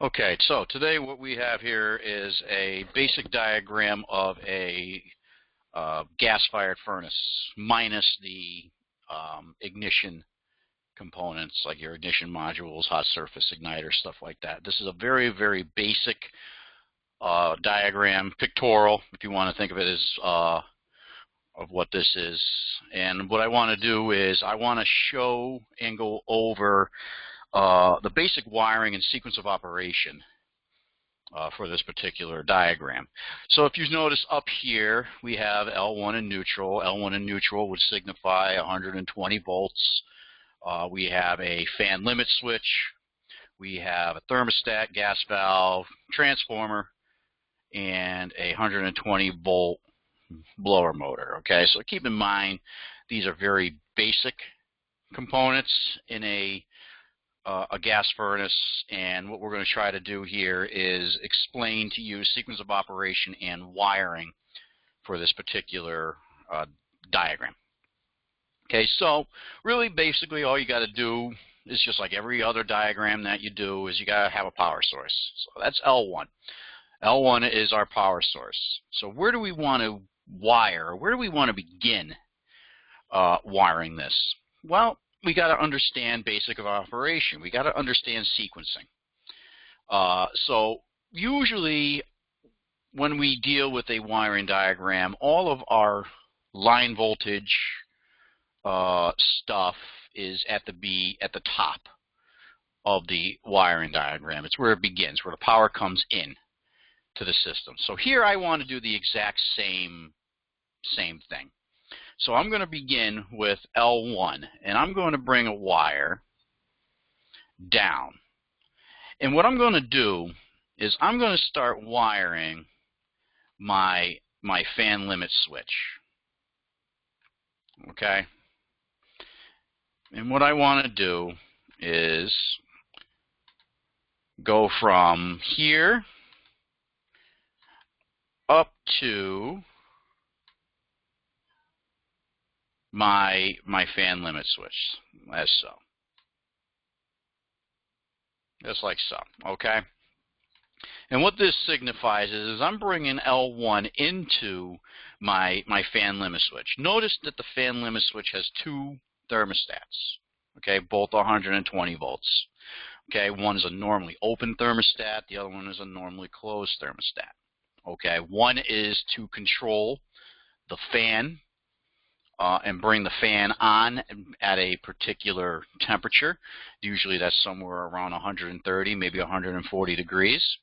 Okay, so today what we have here is a basic diagram of a gas-fired furnace minus the ignition components like your ignition modules, hot surface igniter, stuff like that. This is a very, very basic diagram, pictorial, if you want to think of it as of what this is. And what I want to do is I want to show and go over the basic wiring and sequence of operation for this particular diagram. So if you notice up here, we have L1 in neutral. L1 in neutral would signify 120 volts. We have a fan limit switch. We have a thermostat, gas valve, transformer, and a 120 volt blower motor. Okay, so keep in mind these are very basic components in a gas furnace, and what we're going to try to do here is explain to you sequence of operation and wiring for this particular diagram. Okay, so really basically all you got to do is just like every other diagram that you do is you got to have a power source. So that's L1. L1 is our power source. So where do we want to wire, or where do we want to begin wiring this? Well, we got to understand basic of operation. We got to understand sequencing. So usually when we deal with a wiring diagram, all of our line voltage stuff is at the top of the wiring diagram. It's where it begins, where the power comes in to the system. So here I want to do the exact same thing. So I'm going to begin with L1, and I'm going to bring a wire down. And what I'm going to do is I'm going to start wiring my fan limit switch. Okay? And what I want to do is go from here up to my fan limit switch, as so. Just like so, okay? And what this signifies is I'm bringing L1 into my fan limit switch. Notice that the fan limit switch has two thermostats, okay, both 120 volts. Okay, one is a normally open thermostat, the other one is a normally closed thermostat. Okay, one is to control the fan and bring the fan on at a particular temperature. Usually that's somewhere around 130, maybe 140 degrees.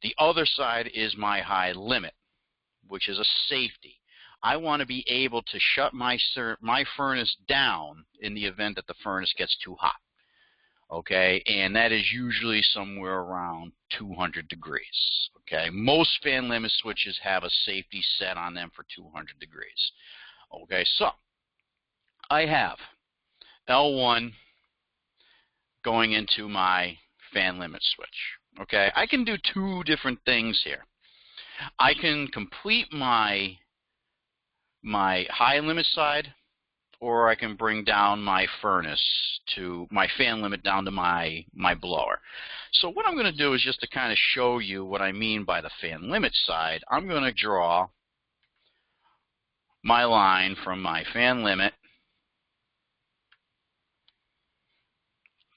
The other side is my high limit, which is a safety. I want to be able to shut my furnace down in the event that the furnace gets too hot. Okay, and that is usually somewhere around 200 degrees. Okay, most fan limit switches have a safety set on them for 200 degrees. Okay, so I have L1 going into my fan limit switch. Okay, I can do two different things here. I can complete my high limit side, or I can bring down my furnace to my fan limit down to my blower. So what I'm going to do is just to kind of show you what I mean by the fan limit side, I'm going to draw my line from my fan limit,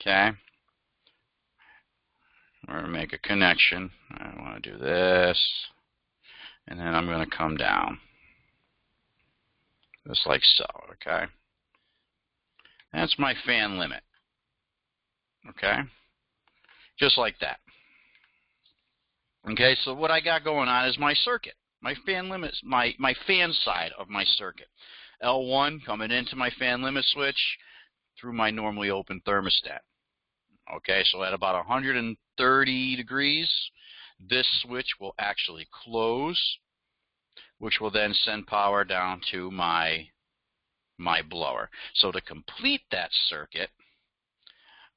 okay, we're going to make a connection. I want to do this, and then I'm going to come down just like so, okay. That's my fan limit, okay, just like that. Okay, so what I got going on is my circuit. My fan limit, my fan side of my circuit. L1 coming into my fan limit switch through my normally open thermostat. Okay, so at about 130 degrees, this switch will actually close, which will then send power down to my blower. So to complete that circuit,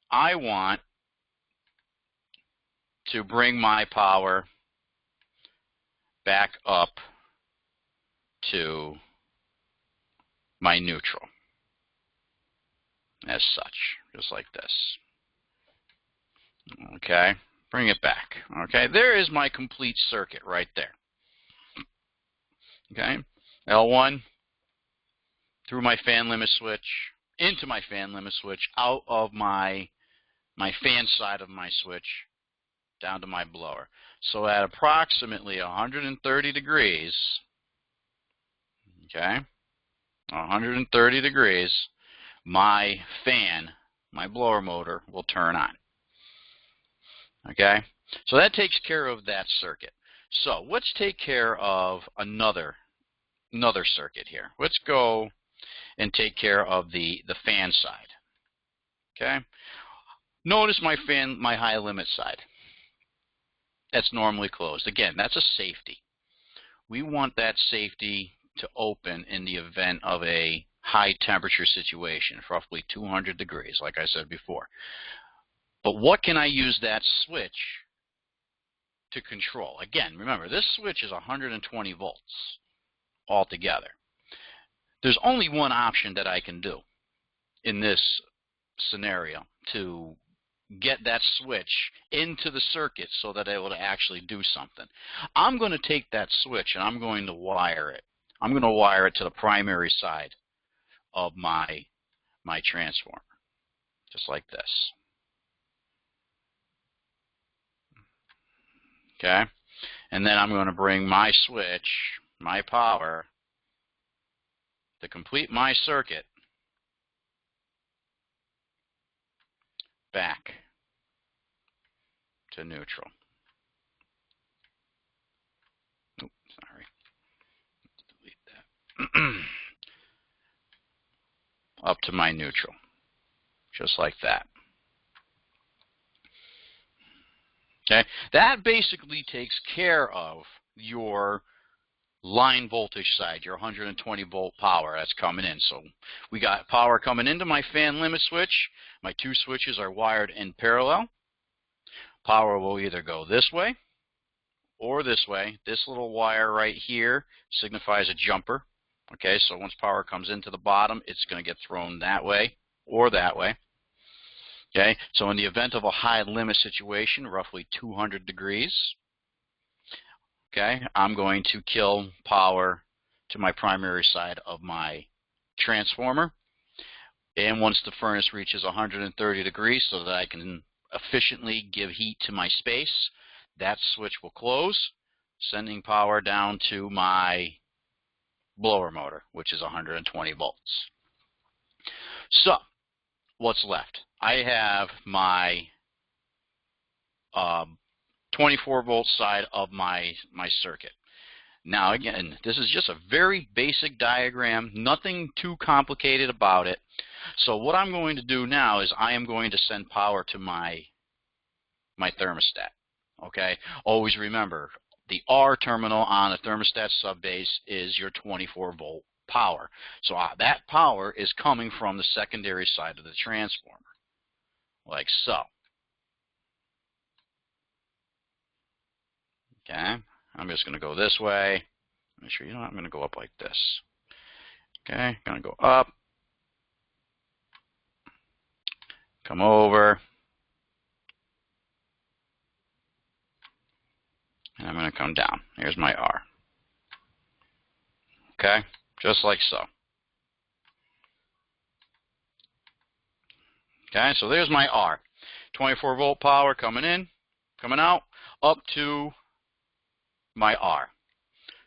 I want to bring my power back up to my neutral, as such, just like this. Okay, Bring it back. Okay, there is my complete circuit right there. Okay, L1 through my fan limit switch, into my fan limit switch, out of my fan side of my switch, down to my blower. So at approximately 130 degrees, okay, 130 degrees, my fan, my blower motor will turn on. Okay, so that takes care of that circuit. So let's take care of another circuit here. Let's go and take care of the fan side. Okay, notice my high limit side. That's normally closed. Again, that's a safety. We want that safety to open in the event of a high temperature situation, roughly 200 degrees, like I said before. But what can I use that switch to control? Again, remember, this switch is 120 volts altogether. There's only one option that I can do in this scenario to get that switch into the circuit so that it will actually do something. I'm going to take that switch and I'm going to wire it. I'm going to wire it to the primary side of my transformer, just like this. Okay, and then I'm going to bring my switch, my power, to complete my circuit back to neutral. Oops, sorry. Let's delete that. Up to my neutral, just like that. Okay, that basically takes care of your line voltage side, your 120 volt power that's coming in. So we got power coming into my fan limit switch. My two switches are wired in parallel. Power will either go this way or this way. This little wire right here signifies a jumper. Okay, so once power comes into the bottom, it's going to get thrown that way or that way. Okay, so in the event of a high limit situation, roughly 200 degrees, okay, I'm going to kill power to my primary side of my transformer. And once the furnace reaches 130 degrees so that I can efficiently give heat to my space, that switch will close, sending power down to my blower motor, which is 120 volts. So, what's left? I have my 24 volt side of my circuit. Now again, this is just a very basic diagram, nothing too complicated about it. So what I'm going to do now is I am going to send power to my thermostat. Okay? Always remember, the R terminal on a thermostat subbase is your 24 volt power. So that power is coming from the secondary side of the transformer, like so. Okay, I'm just going to go this way. Make sure, I'm going to go up like this. Okay, going to go up, come over, and I'm going to come down. Here's my R. Okay, just like so. Okay, so there's my R. 24 volt power coming in, coming out, up to my R.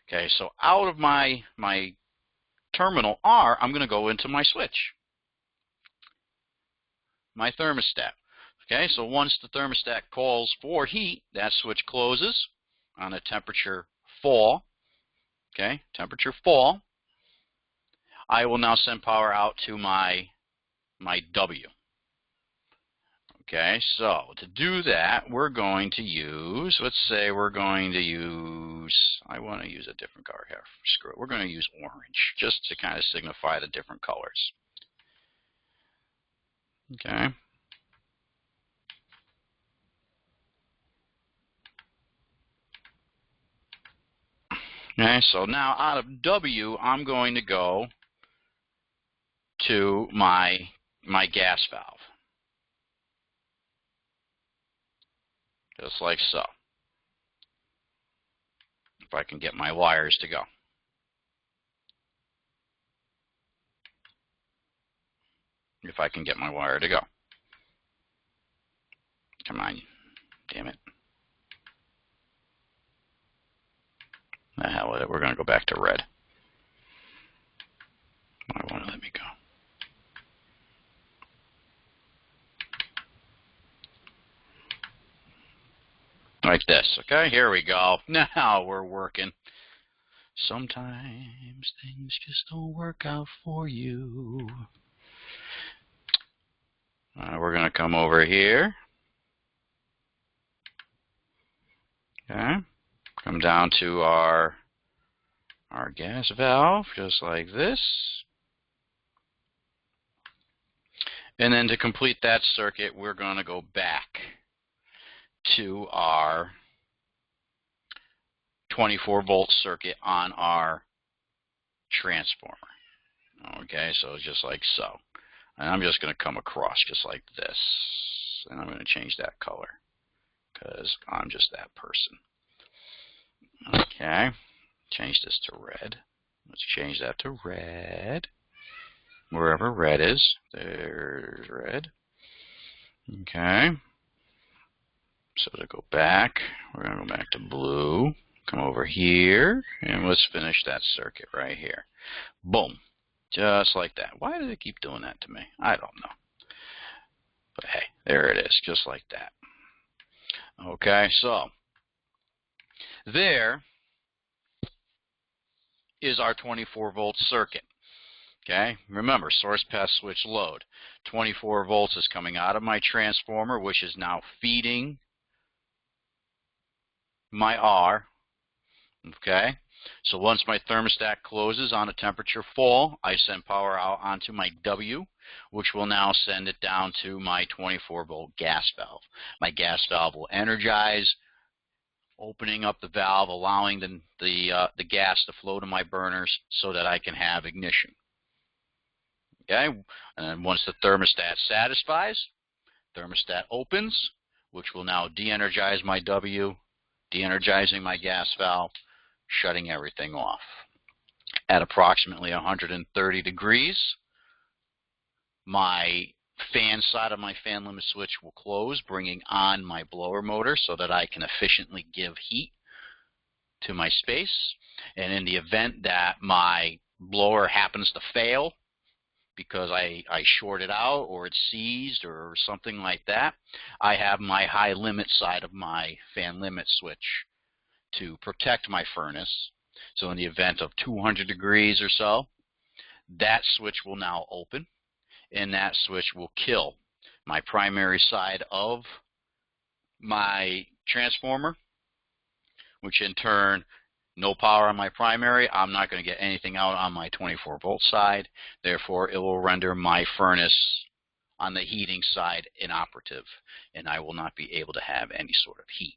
Okay, so out of my terminal R, I'm going to go into my switch, my thermostat. Okay, so once the thermostat calls for heat, that switch closes on a temperature fall. Okay, temperature fall. I will now send power out to my W. Okay, so to do that, we're going to use, let's say we're going to use, I want to use a different color here. Screw it. We're going to use orange just to kind of signify the different colors. Okay. Okay, so now out of W, I'm going to go to my gas valve. just like so. If I can get my wires to go. If I can get my wire to go. Come on, damn it. The hell with it, we're going to go back to red. Why won't it let me go? Like this, okay? Here we go. Now we're working. Sometimes things just don't work out for you. We're going to come over here. Okay. Come down to our gas valve, just like this. And then to complete that circuit, we're going to go back to our 24-volt circuit on our transformer. Okay, so just like so. And I'm just going to come across just like this. And I'm going to change that color because I'm just that person. Okay, change this to red. Let's change that to red. Wherever red is, there's red. Okay. So to go back, we're going to go back to blue. Come over here, and let's finish that circuit right here. Boom. Just like that. Why do they keep doing that to me? I don't know. But hey, there it is, just like that. Okay, so there is our 24-volt circuit. Okay, remember, source, path, switch, load. 24 volts is coming out of my transformer, which is now feeding my R. Okay, so once my thermostat closes on a temperature full, I send power out onto my W, which will now send it down to my 24-volt gas valve. My gas valve will energize, opening up the valve, allowing the gas to flow to my burners so that I can have ignition. Okay, and once the thermostat satisfies, thermostat opens, which will now de-energize my W, de-energizing my gas valve, shutting everything off. At approximately 130 degrees, my fan side of my fan limit switch will close, bringing on my blower motor so that I can efficiently give heat to my space. And in the event that my blower happens to fail because I short it out or it's seized or something like that, I have my high limit side of my fan limit switch to protect my furnace. So in the event of 200 degrees or so, that switch will now open, and that switch will kill my primary side of my transformer, which in turn, no power on my primary, I'm not going to get anything out on my 24-volt side. Therefore, it will render my furnace on the heating side inoperative, and I will not be able to have any sort of heat.